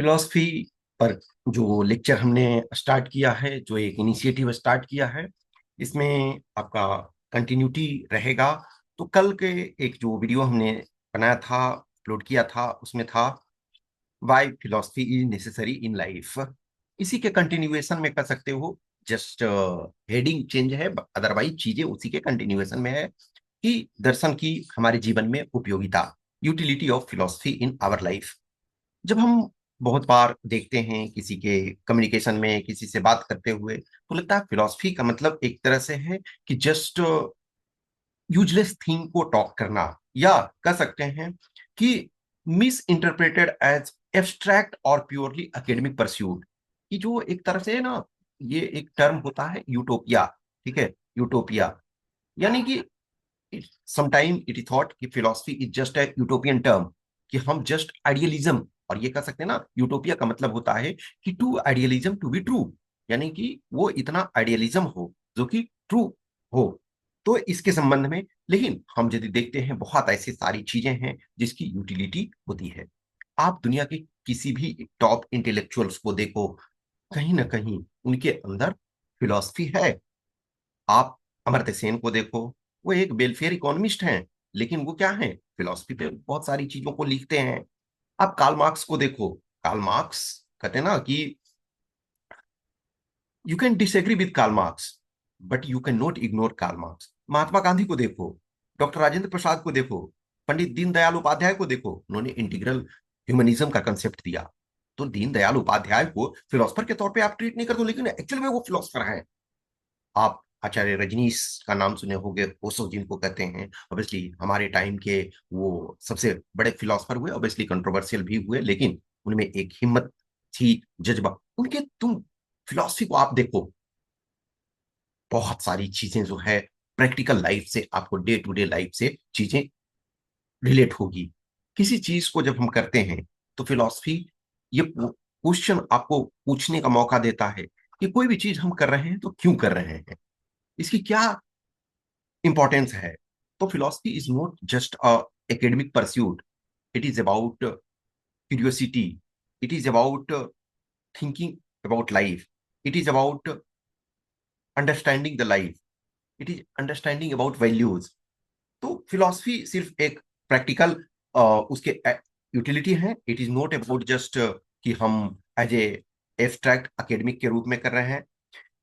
Philosophy पर जो lecture हमने स्टार्ट किया है, जो एक इनिशिएटिव स्टार्ट किया है, इसमें आपका कंटिन्यूटी रहेगा। तो कल के एक जो वीडियो हमने बनाया था, अपलोड किया था, उसमें था why philosophy is necessary in life. इसी के कंटिन्यूएशन में कर सकते हो। जस्ट हेडिंग चेंज है, अदरवाइज चीजें उसी के कंटिन्यूएशन में है कि दर्शन की हमारे जीवन में उपयोगिता, utility of philosophy in our life. जब हम बहुत बार देखते हैं किसी के कम्युनिकेशन में, किसी से बात करते हुए, तो लगता है फिलॉसफी का मतलब एक तरह से है कि जस्ट यूजलेस थिंग को टॉक करना, या कह सकते हैं कि मिस इंटरप्रेटेड एज एब्स्ट्रैक्ट और प्योरली एकेडमिक परस्यूट। कि जो एक तरह से ना, ये एक टर्म होता है यूटोपिया। ठीक है, यूटोपिया यानी कि समटाइम इट इज थॉट कि philosophy is just a utopian term, कि हम जस्ट आइडियलिज्म। और ये कह सकते हैं ना, यूटोपिया का मतलब होता है कि too idealism to be true, यानी कि वो इतना आइडियलिज्म हो जो कि ट्रू हो। तो इसके संबंध में, लेकिन हम यदि देखते हैं, बहुत ऐसी सारी चीजें हैं जिसकी यूटिलिटी होती है। आप दुनिया के किसी भी टॉप इंटेलेक्चुअल्स को देखो, कहीं ना कहीं उनके अंदर फिलॉसफी है। आप अमर्त्य सेन को देखो, वो एक वेलफेयर इकोनॉमिस्ट हैं, लेकिन वो क्या है, फिलॉसफी पे बहुत सारी चीजों को लिखते हैं। आप कार्ल मार्क्स को देखो, कार्ल मार्क्स कहते हैं ना कि you can disagree with Karl Marx, but you can not ignore Karl Marx. Mahatma Gandhi को देखो, डॉक्टर राजेंद्र प्रसाद को देखो, पंडित दीनदयाल उपाध्याय को देखो, उन्होंने इंटीग्रल ह्यूमनिज्म का कंसेप्ट दिया। तो दीनदयाल उपाध्याय को फिलोसफर के तौर पे आप ट्रीट नहीं करते, लेकिन एक्चुअल में वो फिलोसफर हैं। आप आचार्य रजनीश का नाम सुने होंगे, ओशो जिनको कहते हैं, ऑब्वियसली हमारे टाइम के वो सबसे बड़े फिलोसफर हुए, ऑब्वियसली कंट्रोवर्शियल भी हुए, लेकिन उनमें एक हिम्मत थी, जज्बा उनके। तुम फिलोसफी को आप देखो, बहुत सारी चीजें जो है प्रैक्टिकल लाइफ से, आपको डे टू डे लाइफ से चीजें रिलेट होगी। किसी चीज को जब हम करते हैं, तो फिलॉसफी ये क्वेश्चन आपको पूछने का मौका देता है कि कोई भी चीज हम कर रहे हैं तो क्यों कर रहे हैं, इसकी क्या इंपॉर्टेंस है। तो philosophy is not just a academic pursuit, it is about curiosity, it is about thinking about life, it is about understanding the life, it is understanding about values. तो फिलॉसफी सिर्फ एक प्रैक्टिकल उसके utility है। It is not about just कि हम as a abstract academic के रूप में कर रहे हैं।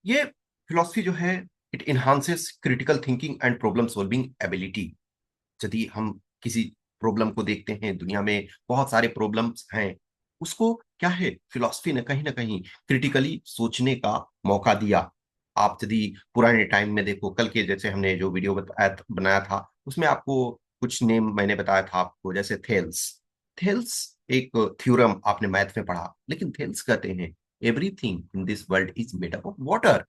ये फिलॉसफी जो है, it enhances critical thinking and problem solving ability. यदि हम किसी प्रॉब्लम को देखते हैं, दुनिया में बहुत सारे प्रॉब्लम्स हैं, उसको क्या है, फिलॉसफी ने कहीं ना कहीं क्रिटिकली सोचने का मौका दिया। आप यदि पुराने टाइम में देखो, कल के जैसे हमने जो वीडियो बनाया था, उसमें आपको कुछ नेम मैंने बताया था आपको, जैसे थेल्स। थेल्स एक थ्योरम आपने मैथ में पढ़ा, लेकिन थेल्स कहते हैं everything in this world is made up of water.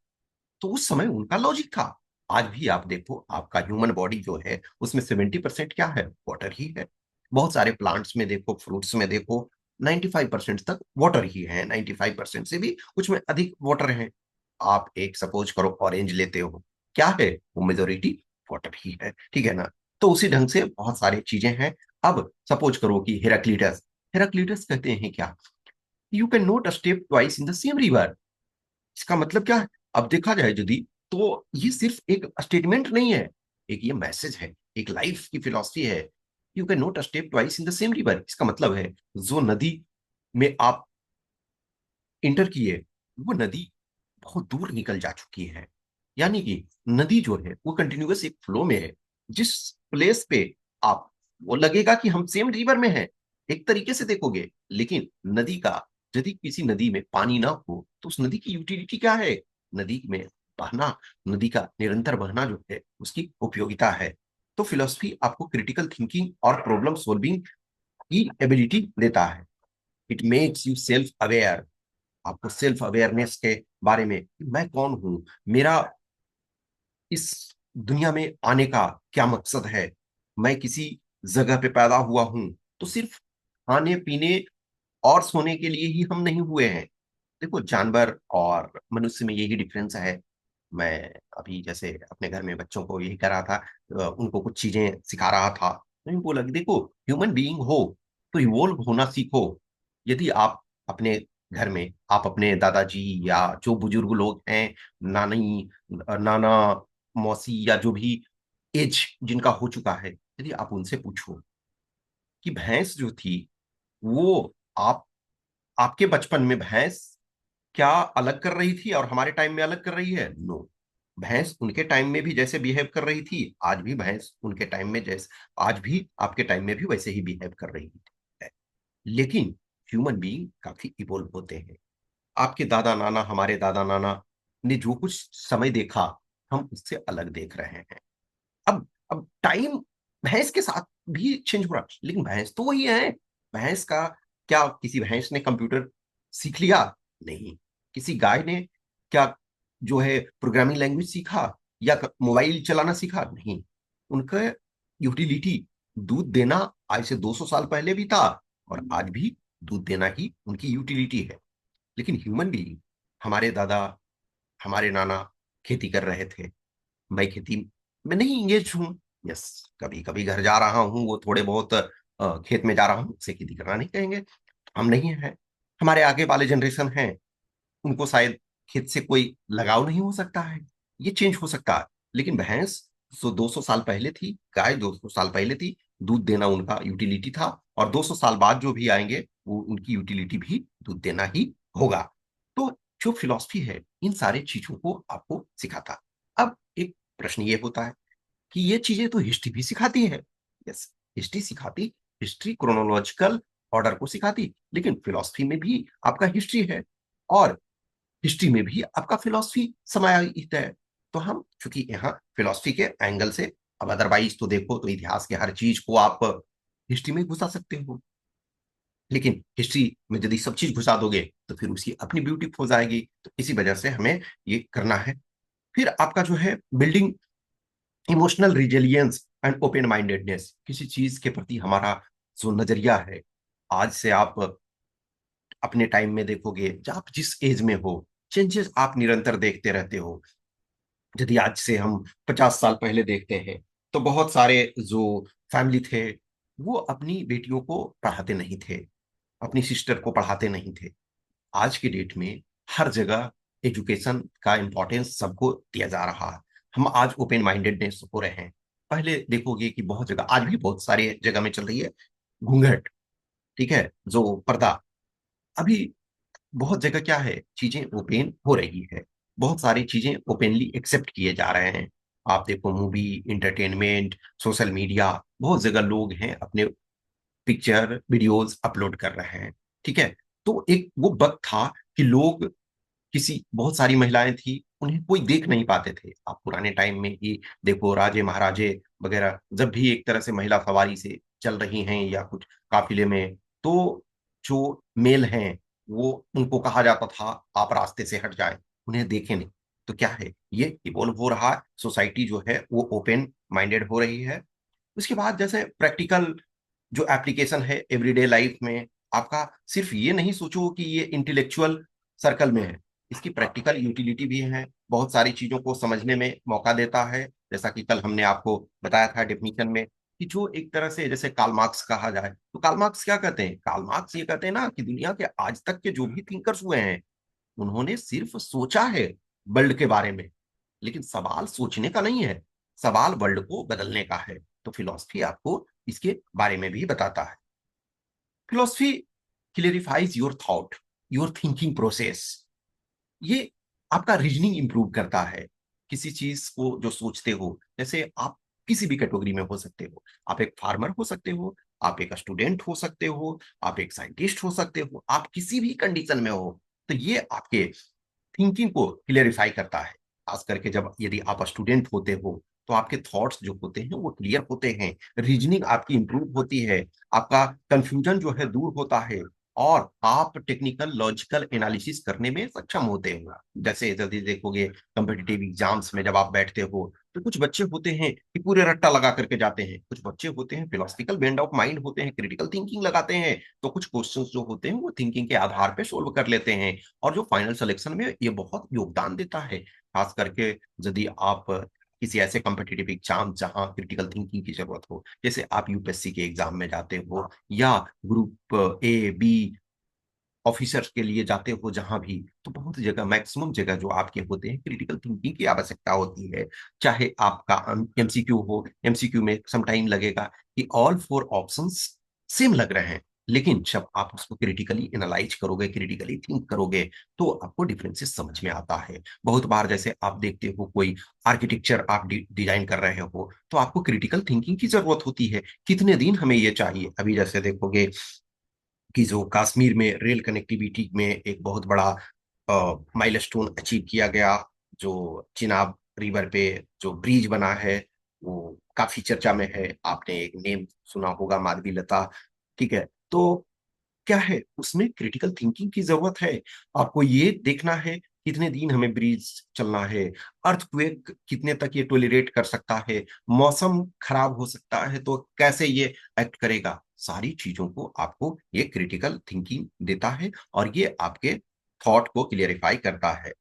तो उस समय उनका लॉजिक था। आज भी आप देखो, आपका ह्यूमन बॉडी जो है, उसमें 70% क्या है, वाटर ही है। बहुत सारे प्लांट्स में देखो, फ्रूट्स में देखो, 95% तक वाटर ही है, 95% से भी कुछ में अधिक वाटर है। आप एक सपोज करो ऑरेंज लेते हो, क्या है, वो मेजोरिटी वाटर ही है, ठीक है ना। तो उसी ढंग से बहुत सारी चीजें हैं। अब सपोज करो कि हेराक्लीटस, हेराक्लीटस कहते हैं क्या, you can not step twice in the same river. इसका मतलब क्या है, अब देखा जाए यदि, तो ये सिर्फ एक स्टेटमेंट नहीं है, एक ये मैसेज है, एक लाइफ की फिलॉसफी है। You can not step twice in the same river, इसका मतलब है जो नदी में आप इंटर किए, वो नदी बहुत दूर निकल जा चुकी है। यानी कि नदी जो है वो कंटिन्यूअस एक फ्लो में है। जिस प्लेस पे आप, वो लगेगा कि हम सेम रिवर में हैं, एक तरीके से देखोगे, लेकिन नदी का, यदि किसी नदी में पानी ना हो तो उस नदी की यूटिलिटी क्या है, नदी में बहना, नदी का निरंतर बहना जो है उसकी उपयोगिता है। तो फिलोसफी आपको क्रिटिकल थिंकिंग और प्रॉब्लम सॉल्विंग की एबिलिटी देता है। It makes you self aware, आपको सेल्फ अवेयरनेस के बारे में, मैं कौन हूं, मेरा इस दुनिया में आने का क्या मकसद है, मैं किसी जगह पे पैदा हुआ हूं, तो सिर्फ खाने पीने और सोने के लिए ही हम नहीं हुए हैं। देखो, जानवर और मनुष्य में यही डिफरेंस है। मैं अभी जैसे अपने घर में बच्चों को यही कर रहा था, उनको कुछ चीजें सिखा रहा था। मैंने बोला कि देखो, ह्यूमन बीइंग हो तो इवोल्व होना सीखो। यदि आप अपने घर में आप अपने दादाजी या जो बुजुर्ग लोग हैं, नानी, नाना, मौसी या जो भी एज जिनका हो चुका है, यदि आप उनसे पूछो कि भैंस जो थी वो आप आपके बचपन में भैंस क्या अलग कर रही थी और हमारे टाइम में अलग कर रही है? नो। भैंस उनके टाइम में भी जैसे बिहेव कर रही थी, आज भी भैंस उनके टाइम में जैसे आज भी आपके टाइम में भी वैसे ही बिहेव कर रही है। लेकिन ह्यूमन बीइंग काफी इवोल्व होते हैं। आपके दादा नाना, हमारे दादा नाना ने जो कुछ समय देखा, हम उससे अलग देख रहे हैं। अब टाइम भैंस के साथ भी चेंज हो रहा है, लेकिन भैंस तो वही है। भैंस का क्या किसी भैंस ने कंप्यूटर सीख लिया? नहीं। किसी गाय ने क्या जो है प्रोग्रामिंग लैंग्वेज सीखा या मोबाइल चलाना सीखा? नहीं। उनका यूटिलिटी दूध देना आज से 200 साल पहले भी था और आज भी दूध देना ही उनकी यूटिलिटी है। लेकिन ह्यूमन बीइंग, हमारे दादा, हमारे नाना खेती कर रहे थे। मैं खेती में नहीं इंगेज हूँ। यस, कभी कभी घर जा रहा हूँ, वो थोड़े बहुत खेत में जा रहा हूँ, उसे खेती करना नहीं कहेंगे। हम नहीं है। हमारे आगे वाले जनरेशन हैं, उनको शायद खेत से कोई लगाव नहीं हो सकता है, ये चेंज हो सकता है। लेकिन भैंस 200 साल पहले थी, गाय 200 साल पहले थी, दूध देना उनका यूटिलिटी था, और 200 साल बाद जो भी आएंगे वो उनकी यूटिलिटी भी दूध देना ही होगा। तो जो फिलॉसफी है इन सारी चीजों को आपको सिखाता। अब एक प्रश्न ये होता है कि ये चीजें तो हिस्ट्री भी सिखाती है। यस, हिस्ट्री सिखाती, हिस्ट्री क्रोनोलॉजिकल ऑर्डर को सिखाती, लेकिन फिलॉसफी में भी आपका हिस्ट्री है और हिस्ट्री में भी आपका फिलॉसफी समाहित है। तो हम चूंकि यहाँ फिलॉसफी के एंगल से, अब अदरवाइज तो देखो तो इतिहास के हर चीज को आप हिस्ट्री में घुसा सकते हो, लेकिन हिस्ट्री में यदि सब चीज घुसा दोगे तो फिर उसकी अपनी ब्यूटी खो जाएगी। तो इसी वजह से हमें ये करना है। फिर आपका जो है building emotional resilience and open mindedness, किसी चीज के प्रति हमारा जो नजरिया है। आज से आप अपने टाइम में देखोगे, जब आप जिस एज में हो, चेंजेस आप निरंतर देखते रहते हो। यदि आज से हम 50 साल पहले देखते हैं तो बहुत सारे जो फैमिली थे वो अपनी बेटियों को पढ़ाते नहीं थे, अपनी सिस्टर को पढ़ाते नहीं थे। आज के डेट में हर जगह एजुकेशन का इंपॉर्टेंस सबको दिया जा रहा है। हम आज ओपन माइंडेडनेस हो रहे हैं। पहले देखोगे कि बहुत जगह, आज भी बहुत सारे जगह में चल रही है घूंघट, ठीक है, जो पर्दा। अभी बहुत जगह क्या है, चीजें ओपन हो रही है, बहुत सारी चीजें ओपनली एक्सेप्ट किए जा रहे हैं। आप देखो मूवी, इंटरटेनमेंट, सोशल मीडिया, बहुत जगह लोग हैं अपने पिक्चर वीडियोस अपलोड कर रहे हैं। ठीक है। तो एक वो वक्त था कि लोग, किसी बहुत सारी महिलाएं थी, उन्हें कोई देख नहीं पाते थे। आप पुराने टाइम में ही देखो, राजे महाराजे वगैरह जब भी एक तरह से महिला सवारी से चल रही हैं या कुछ काफिले में, तो जो मेल हैं वो, उनको कहा जाता था आप रास्ते से हट जाए, उन्हें देखें नहीं। तो क्या है, ये इवॉल्व हो रहा है, सोसाइटी जो है वो ओपन माइंडेड हो रही है। उसके बाद जैसे प्रैक्टिकल जो एप्लीकेशन है एवरीडे लाइफ में, आपका सिर्फ ये नहीं सोचो कि ये इंटेलेक्चुअल सर्कल में है, इसकी प्रैक्टिकल यूटिलिटी भी है। बहुत सारी चीजों को समझने में मौका देता है। जैसा कि कल हमने आपको बताया था डेफिनेशन में, कि जो एक तरह से जैसे कार्ल मार्क्स कहा जाए, तो कार्ल मार्क्स क्या कहते हैं? कार्ल मार्क्स ये कहते हैं ना कि दुनिया के आज तक के जो भी थिंकर्स हुए हैं, उन्होंने सिर्फ सोचा है वर्ल्ड के बारे में, लेकिन सवाल सोचने का नहीं है, सवाल वर्ल्ड को बदलने का है। तो फिलॉसफी आपको इसके बारे में भी बताता है। Philosophy clarifies your thought, your thinking process. ये आपका रीजनिंग इंप्रूव करता है। किसी चीज को जो सोचते हो, जैसे आप किसी भी कैटेगरी में हो सकते हो, आप एक फार्मर हो सकते हो, आप एक स्टूडेंट हो सकते हो, आप एक साइंटिस्ट हो सकते हो, आप किसी भी कंडीशन में हो। तो ये आपके थिंकिंग को क्लियरिफाई करता है। खास करके जब यदि आप स्टूडेंट होते हो तो आपके थॉट्स जो होते हैं वो क्लियर होते हैं, रीजनिंग आपकी इंप्रूव होती है, आपका कंफ्यूजन जो है दूर होता है, और आप टेक्निकल लॉजिकल एनालिसिस करने में सक्षम होते हो। जैसे यदि देखोगे कम्पिटिटिव एग्जाम्स में जब आप बैठते हो, तो कुछ बच्चे होते हैं कि पूरे रट्टा लगा करके जाते हैं, कुछ बच्चे होते हैं फिलोसफिकल बेंड ऑफ माइंड होते हैं, क्रिटिकल थिंकिंग लगाते हैं, तो कुछ क्वेश्चंस जो होते हैं वो थिंकिंग के आधार पे सोल्व कर लेते हैं। और जो फाइनल सिलेक्शन में ये बहुत योगदान देता है। खास करके यदि आप किसी ऐसे कॉम्पिटिटिव एग्जाम जहां क्रिटिकल थिंकिंग की जरूरत हो, जैसे आप यूपीएससी के एग्जाम में जाते हो या ग्रुप ए बी ऑफिसर्स के लिए जाते हो जहां भी, तो बहुत जगह, मैक्सिमम जगह जो आपके होते हैं, क्रिटिकल थिंकिंग की आवश्यकता होती है। चाहे आपका एमसीक्यू हो, एमसीक्यू में सम टाइम लगेगा कि ऑल फोर ऑप्शंस सेम लग रहे हैं, लेकिन जब आप उसको क्रिटिकली एनालाइज करोगे, क्रिटिकली थिंक करोगे, तो आपको डिफरेंसेस समझ में आता है। बहुत बार जैसे आप देखते हो कोई आर्किटेक्चर आप डिजाइन कर रहे हो, तो आपको क्रिटिकल थिंकिंग की जरूरत होती है। कितने दिन हमें ये चाहिए? अभी जैसे देखोगे कि जो कश्मीर में रेल कनेक्टिविटी में एक बहुत बड़ा माइलस्टोन अचीव किया गया, जो चिनाब रिवर पे जो ब्रिज बना है, वो काफी चर्चा में है। आपने एक नेम सुना होगा, माधवी लता। ठीक है, तो क्या है उसमें क्रिटिकल थिंकिंग की जरूरत है। आपको ये देखना है कितने दिन हमें ब्रिज चलना है, अर्थक्वेक कितने तक ये टोलरेट कर सकता है, मौसम खराब हो सकता है तो कैसे ये एक्ट करेगा। सारी चीजों को आपको ये क्रिटिकल थिंकिंग देता है, और ये आपके थॉट को क्लियरिफाई करता है,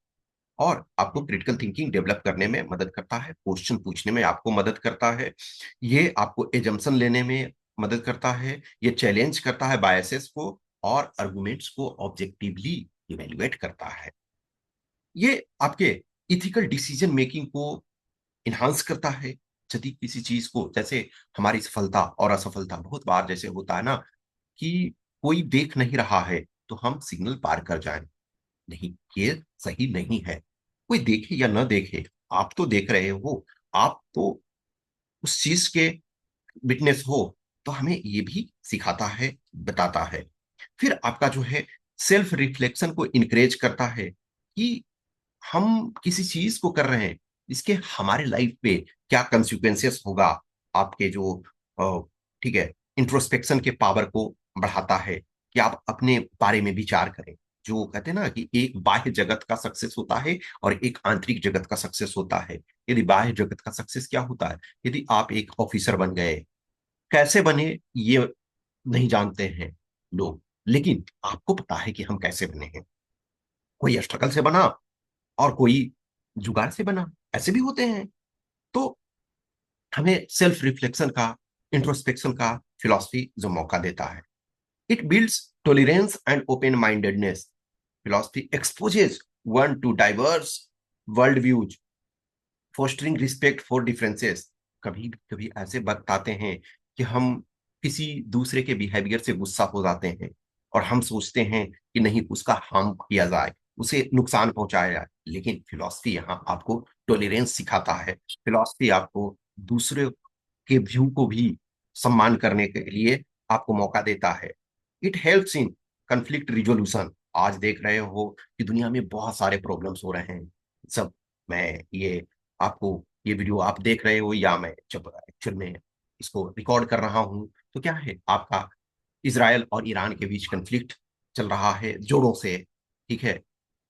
और आपको क्रिटिकल थिंकिंग डेवलप करने में मदद करता है, क्वेश्चन पूछने में आपको मदद करता है, ये आपको एजम्पशन लेने में मदद करता है, ये चैलेंज करता है बायसेस को, और आर्गुमेंट्स को ऑब्जेक्टिवली इवेल्युएट करता है। ये आपके इथिकल डिसीजन मेकिंग को इन्हांस करता है। यदि किसी चीज को, जैसे हमारी सफलता और असफलता, बहुत बार जैसे होता है ना कि कोई देख नहीं रहा है तो हम सिग्नल पार कर जाएं, नहीं, ये सही नहीं है। कोई देखे या न देखे, आप तो देख रहे हो, आप तो उस चीज के विटनेस हो, तो हमें ये भी सिखाता है, बताता है। फिर आपका जो है सेल्फ रिफ्लेक्शन को इनकरेज करता है कि हम किसी चीज को कर रहे हैं, इसके हमारे लाइफ पे क्या कंसिक्वेंसेस होगा। आपके जो ठीक है, इंट्रोस्पेक्शन के पावर को बढ़ाता है कि आप अपने बारे में विचार करें। जो कहते हैं ना कि एक बाह्य जगत का सक्सेस होता है और एक आंतरिक जगत का सक्सेस होता है। यदि बाह्य जगत का सक्सेस क्या होता है, यदि आप एक ऑफिसर बन गए, कैसे बने ये नहीं जानते हैं लोग, लेकिन आपको पता है कि हम कैसे बने हैं। कोई स्ट्रगल से बना और कोई जुगाड़ से बना, ऐसे भी होते हैं। तो हमें सेल्फ रिफ्लेक्शन का, इंट्रोस्पेक्शन का फिलॉसफी जो मौका देता है, it builds tolerance and open mindedness. Philosophy exposes one two diverse world views, fostering respect for differences. कभी कभी ऐसे वक्त आते हैं कि हम किसी दूसरे के बिहेवियर से गुस्सा हो जाते हैं, और हम सोचते हैं कि नहीं, उसका हार्म किया जाए, उसे नुकसान पहुंचाया जाए। लेकिन फिलॉसफी यहाँ आपको टॉलरेंस सिखाता है। फिलॉसफी आपको दूसरे के व्यू को भी सम्मान करने के लिए आपको मौका देता है। It helps in conflict resolution. आज देख रहे हो कि दुनिया में बहुत सारे प्रॉब्लम्स हो रहे हैं। सब, मैं ये आपको, ये वीडियो आप देख रहे हो या मैं जब एक्चुअल में इसको रिकॉर्ड कर रहा हूं, तो क्या है, आपका इसराइल और ईरान के बीच कंफ्लिक्ट चल रहा है जोरों से। ठीक है,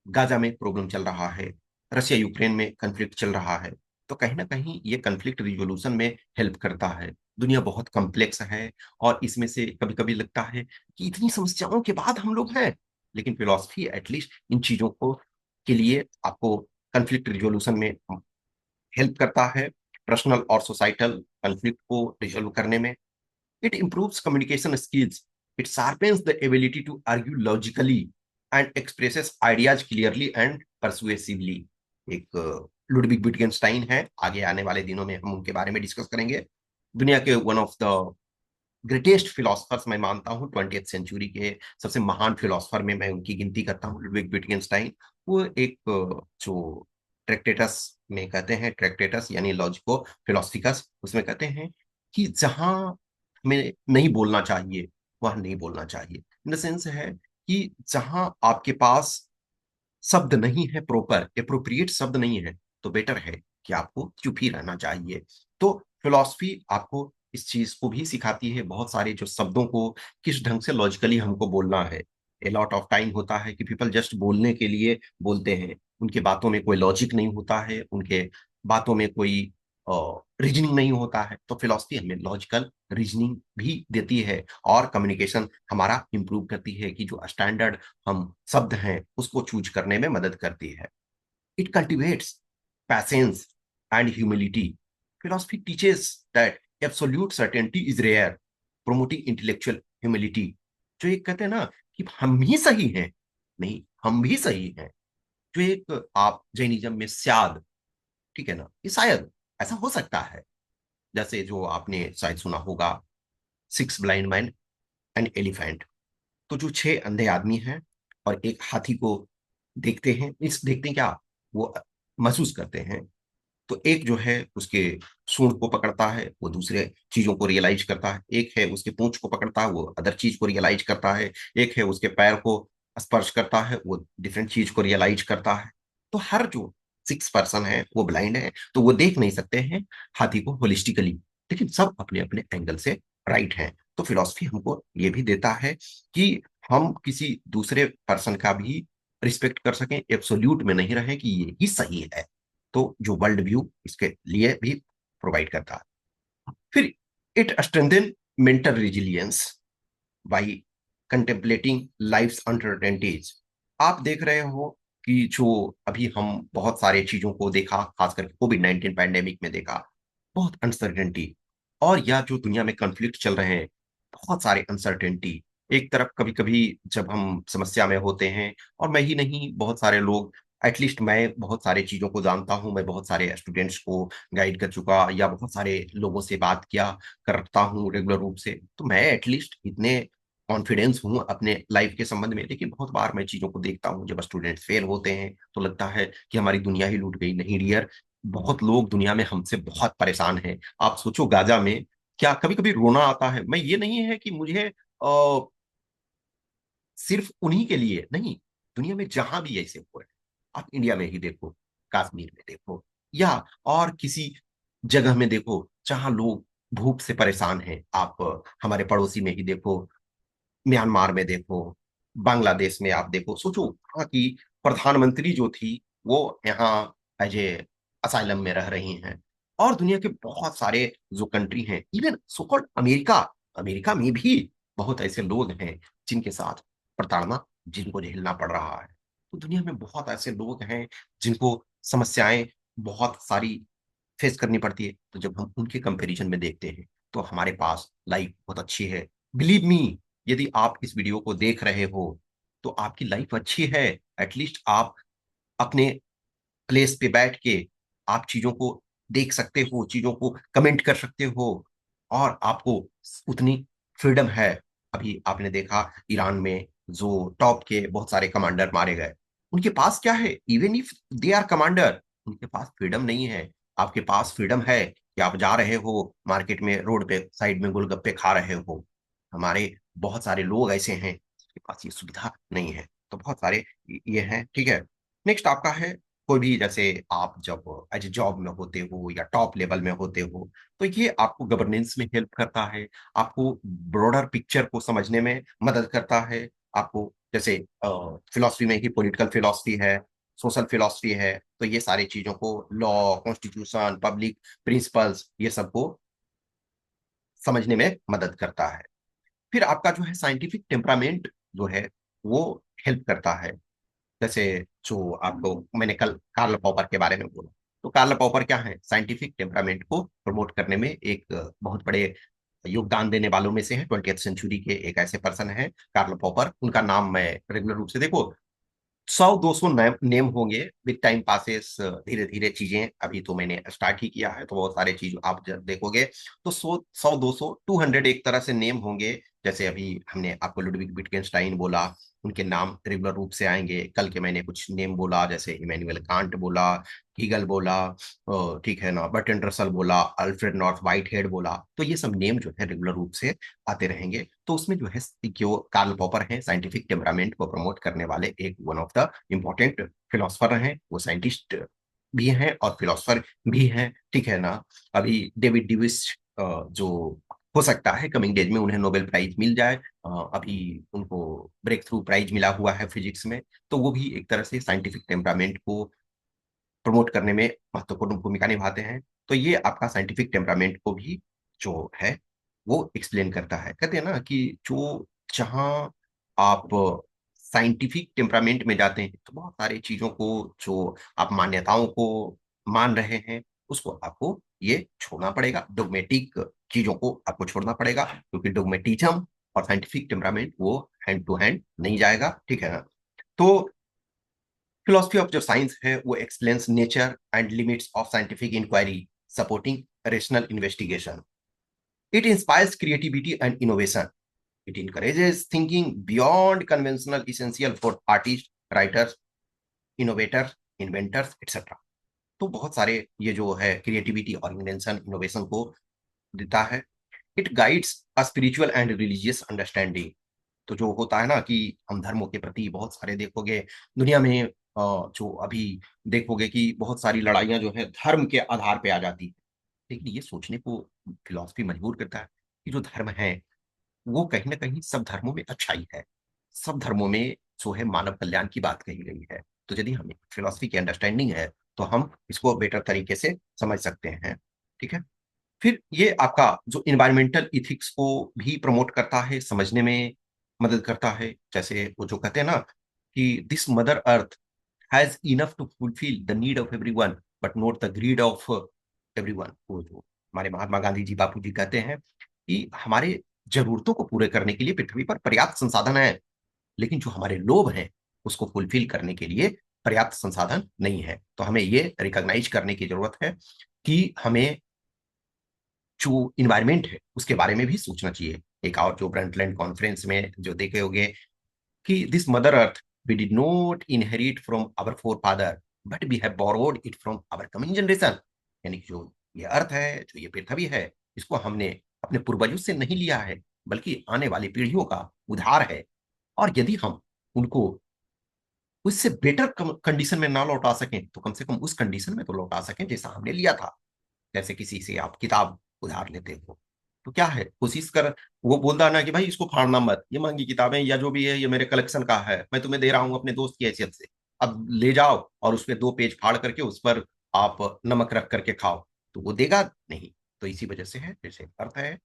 गाजा में प्रॉब्लम चल रहा है, रशिया यूक्रेन में कंफ्लिक्ट चल रहा है। तो कहीं ना कहीं ये कंफ्लिक्ट रिजोल्यूशन में हेल्प करता है। दुनिया बहुत कॉम्प्लेक्स है, और इसमें से कभी कभी लगता है कि इतनी समस्याओं के बाद हम लोग हैं, लेकिन फिलॉसफी एटलीस्ट इन चीजों को के लिए आपको कंफ्लिक्ट रिजोल्यूशन में हेल्प करता है, पर्सनल और सोसाइटल कंफ्लिक्ट को रिजोल्व करने में। It improves communication skills. It sharpens the ability to argue logically and expresses ideas clearly and persuasively. एक लुडविग विटगेनस्टाइन है, आगे आने वाले दिनों में हम उनके बारे में डिस्कस करेंगे। दुनिया के one of the greatest philosophers मैं मानता हूँ, 20th सेंचुरी के सबसे महान फिलोसफर में मैं उनकी गिनती करता हूँ, लुडविग विटगेनस्टाइन। वो एक जो ट्रैक्टेटस में कहते हैं, ट्रैक्टेटस यानी लॉजिको फिलोसफिकस, उसमें कहते हैं कि जहां हमें नहीं बोलना चाहिए वह नहीं बोलना चाहिए। इन द सेंस है कि जहां आपके पास शब्द नहीं है, प्रॉपर एप्रोप्रिएट शब्द नहीं है, तो बेटर है कि आपको चुप ही रहना चाहिए। तो फिलॉसफी आपको इस चीज को भी सिखाती है, बहुत सारे जो शब्दों को किस ढंग से लॉजिकली हमको बोलना है। ए लॉट ऑफ टाइम होता है कि पीपल जस्ट बोलने के लिए बोलते हैं, उनके बातों में कोई लॉजिक नहीं होता है, उनके बातों में कोई रीजनिंग नहीं होता है। तो फिलॉसफी हमें लॉजिकल रीजनिंग भी देती है, और कम्युनिकेशन हमारा इंप्रूव करती है कि जो स्टैंडर्ड हम शब्द हैं उसको चूज करने में मदद करती है। It cultivates patience and humility. Philosophy teaches that absolute certainty is rare, promoting intellectual humility. जो एक कहते हैं ना कि हम ही सही हैं। नहीं, हम भी सही हैं। जो एक आप जैनिज्म में शायद, ठीक है ना, ये शायद ऐसा हो सकता है। जैसे जो आपने शायद सुना होगा, six blind man and elephant. तो जो छह अंधे आदमी हैं और एक हाथी को देखते हैं, इस देखते हैं क्या, वो महसूस करते हैं। तो एक जो है उसके सूंड को पकड़ता है, वो दूसरे चीजों को रियलाइज करता है। एक है उसके पूंछ को पकड़ता है, वो अदर चीज को रियलाइज करता है। एक है उसके पैर को स्पर्श करता है, वो डिफरेंट चीज को रियलाइज करता है। तो हर जो सिक्स पर्सन है वो ब्लाइंड है, तो वो देख नहीं सकते हैं हाथी को होलिस्टिकली, लेकिन सब अपने अपने एंगल से राइट हैं। तो फिलॉसफी हमको ये भी देता है कि हम किसी दूसरे पर्सन का भी रिस्पेक्ट कर सकें, एब्सोल्यूट में नहीं रहे कि ये ही सही है। तो जो वर्ल्ड व्यू इसके लिए भी प्रोवाइड करता है। फिर it strengthen mental resilience by contemplating life's uncertainties. आप देख रहे हो कि जो अभी हम बहुत सारे चीजों को देखा, खासकर कोविड-19 पैंडेमिक में देखा, बहुत अनसर्टेनिटी। और या जो दुनिया में कॉन्फ्लिक्ट चल रहे हैं, बहुत सारे अनसर्टेनिटी। एक तरफ कभी कभी जब हम समस्या में होते हैं, और मैं ही नहीं, बहुत सारे लोग, एटलीस्ट मैं बहुत सारे चीजों को जानता हूं, मैं बहुत सारे स्टूडेंट्स को गाइड कर चुका, या बहुत सारे लोगों से बात किया करता हूँ रेगुलर रूप से, तो मैं एटलीस्ट इतने कॉन्फिडेंस हूँ अपने लाइफ के संबंध में। लेकिन बहुत बार मैं चीजों को देखता हूँ, जब स्टूडेंट्स फेल होते हैं तो लगता है कि हमारी दुनिया ही लूट गई। नहीं डियर, बहुत लोग दुनिया में हमसे बहुत परेशान हैं। आप सोचो गाजा में, क्या कभी कभी रोना आता है। मैं ये नहीं है कि मुझे सिर्फ उन्हीं के लिए नहीं, दुनिया में जहां भी ऐसे हो रहे हैं, आप इंडिया में ही देखो, कश्मीर में देखो, या और किसी जगह में देखो जहां लोग भूख से परेशान हैं। आप हमारे पड़ोसी में ही देखो, म्यांमार में देखो, बांग्लादेश में आप देखो। सोचो वहां की प्रधानमंत्री जो थी, वो यहाँ एज ए असाइलम में रह रही हैं। और दुनिया के बहुत सारे जो कंट्री हैं, even so called America, America में भी बहुत ऐसे लोग हैं जिनके साथ प्रताड़ना, जिनको झेलना पड़ रहा है। तो दुनिया में बहुत ऐसे लोग हैं जिनको समस्याएं बहुत सारी फेस करनी पड़ती है। तो जब हम उनके कंपैरिजन में देखते हैं, तो हमारे पास लाइफ बहुत अच्छी है। बिलीव मी, यदि आप इस वीडियो को देख रहे हो तो आपकी लाइफ अच्छी है। एटलीस्ट आप अपने प्लेस पे बैठ के आप चीजों को देख सकते हो, चीजों को कमेंट कर सकते हो, और आपको उतनी फ्रीडम है। अभी आपने देखा ईरान में जो टॉप के बहुत सारे कमांडर मारे गए, उनके पास क्या है, even if they are commander, उनके पास फ्रीडम नहीं है। आपके पास फ्रीडम है कि आप जा रहे हो मार्केट में, रोड पे साइड में गोलगप्पे खा रहे हो। हमारे बहुत सारे लोग ऐसे हैं जिनके पास ये सुविधा नहीं है। तो बहुत सारे ये हैं, ठीक है। नेक्स्ट आपका है, कोई भी, जैसे आप जब एज जॉब में होते हो या टॉप लेवल में होते हो, तो ये आपको गवर्नेंस में हेल्प करता है, आपको ब्रॉडर पिक्चर को समझने में मदद करता है। आपको जैसे फिलोसफी में ही पॉलिटिकल फिलोसफी है, सोशल फिलोसफी है, तो ये सारी चीजों को, लॉ, कॉन्स्टिट्यूशन, पब्लिक प्रिंसिपल्स, ये सबको समझने में मदद करता है। फिर आपका जो है साइंटिफिक टेम्परामेंट जो है, वो हेल्प करता है। जैसे जो आपको मैंने कल कार्ल पॉपर के बारे में बोला, तो कार्ल पॉपर क्या है, साइंटिफिक टेम्परामेंट को प्रमोट करने में एक बहुत बड़े योगदान देने वालों में से है। 20th सेंचुरी के एक ऐसे पर्सन है कार्ल पॉपर। उनका नाम मैं रेगुलर रूप से, देखो, 100-200 नेम होंगे, विद टाइम पासेस धीरे धीरे चीजें, अभी तो मैंने स्टार्ट ही किया है, तो बहुत सारे चीज आप जब देखोगे तो 100-200 200 एक तरह से नेम होंगे। जैसे अभी हमने आपको लुडविग विटगेनस्टाइन बोला, उनके नाम रेगुलर रूप से आएंगे। कल के मैंने कुछ नेम बोला, जैसे इमैनुअल कांट बोला, हीगल बोला, ठीक है ना, बर्ट्रैंड रसल बोला, अल्फ्रेड नॉर्थ व्हाइटहेड बोला। तो ये सब नेम जो है रेगुलर रूप से आते रहेंगे। तो उसमें जो है, जो कार्ल पॉपर है, साइंटिफिक टेम्परामेंट को प्रमोट करने वाले एक one of the important philosopher हैं। वो साइंटिस्ट भी हैं और फिलोसफर भी हैं, ठीक है ना। अभी डेविड डिविस, जो हो सकता है कमिंग डेज में उन्हें नोबेल प्राइज मिल जाए, अभी उनको ब्रेक थ्रू प्राइज मिला हुआ है फिजिक्स में। तो वो भी एक तरह से साइंटिफिक टेम्परामेंट को प्रमोट करने में महत्वपूर्ण भूमिका निभाते हैं। तो ये आपका साइंटिफिक टेम्परामेंट को भी जो है वो एक्सप्लेन करता है। कहते हैं ना कि जो, जहाँ आप साइंटिफिक टेम्परामेंट में जाते हैं, तो बहुत सारी चीजों को, जो आप मान्यताओं को मान रहे हैं, उसको आपको ये छोड़ना पड़ेगा। डोगमेटिक चीजों को आपको छोड़ना पड़ेगा, क्योंकि डोगमेटिज्म और साइंटिफिक टेम्परामेंट वो हैंड टू हैंड नहीं जाएगा, ठीक है ना। तो फिलोसफी ऑफ जो साइंस है वो explains nature and limits of scientific inquiry supporting rational investigation. It inspires creativity and innovation. It encourages thinking beyond conventional essential for artists, writers, innovators, inventors, etc. तो बहुत सारे ये जो है क्रिएटिविटी और इन्वेंशन इनोवेशन को देता है। It guides a spiritual and religious understanding. तो जो होता है ना कि हम धर्मों के प्रति बहुत सारे देखोगे दुनिया में, जो अभी देखोगे कि बहुत सारी लड़ाइयां जो है धर्म के आधार पे आ जाती है। लेकिन ये सोचने को फिलॉसफी मजबूर करता है कि जो धर्म है वो कहीं ना कहीं सब धर्मों में अच्छाई है। सब धर्मों में जो है मानव कल्याण की बात कही गई है। तो यदि हमें फिलोसफी की अंडरस्टैंडिंग है तो हम इसको बेटर तरीके से समझ सकते हैं, ठीक है। फिर ये आपका जो इन्वायरमेंटल इथिक्स को भी प्रमोट करता है, समझने में मदद करता है। जैसे वो जो कहते हैं ना कि this mother earth has enough to fulfil the need of everyone but not the greed of everyone. वो जो हमारे महात्मा गांधी जी, बापू जी कहते हैं कि हमारे जरूरतों को पूरे करने के लिए पृथ्वी पर पर्याप्त संसाधन है, लेकिन जो हमारे लोभ हैं उसको फुलफिल करने के लिए पर्याप्त संसाधन नहीं है। तो हमें ये रिकॉग्नाइज करने की जरूरत है कि हमें जो इन्वायरमेंट है उसके बारे में भी सोचना चाहिए। एक और जो ब्रंटलैंड कॉन्फ्रेंस में जो देखे होंगे कि this mother earth we did not inherit from our forefather but we have borrowed it from our coming generation. यानी कि जो ये अर्थ है, जो ये पृथ्वी है, इसको हमने अपने पूर्वजों से नहीं लिया है बल्कि आने वाली पीढ़ियों का उधार है। और यदि हम उनको उससे बेटर कंडीशन में ना लौटा सकें तो कम से कम उस कंडीशन में तो लौटा सकें जैसा हमने लिया था। जैसे किसी से आप किताब उधार लेते हो तो क्या है, कोशिश कर, वो बोलता है ना कि भाई इसको फाड़ना मत, ये महंगी किताबें या जो भी है ये मेरे कलेक्शन का है, मैं तुम्हें दे रहा हूं अपने दोस्त की हैसियत से, अब ले जाओ और उसपे 2 पेज फाड़ करके उस पर आप नमक रख करके खाओ। तो वो देगा नहीं। तो इसी वजह से है, जैसे अर्थ है,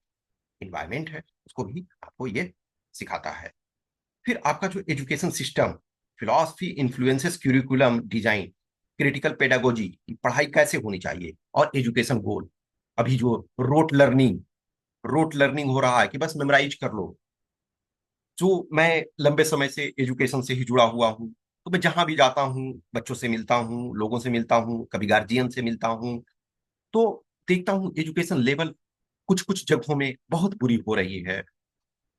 इन्वायरमेंट है, उसको भी आपको ये सिखाता है। फिर आपका जो education system, philosophy influences curriculum design, critical pedagogy, पढ़ाई कैसे होनी चाहिए, और एजुकेशन गोल। अभी जो रोट लर्निंग हो रहा है कि बस मेमोराइज कर लो। जो मैं लंबे समय से एजुकेशन से ही जुड़ा हुआ हूँ, तो मैं जहां भी जाता हूँ बच्चों से मिलता हूँ, लोगों से मिलता हूँ, कभी गार्जियन से मिलता हूँ, तो देखता हूँ एजुकेशन लेवल कुछ कुछ जगहों में बहुत बुरी हो रही है।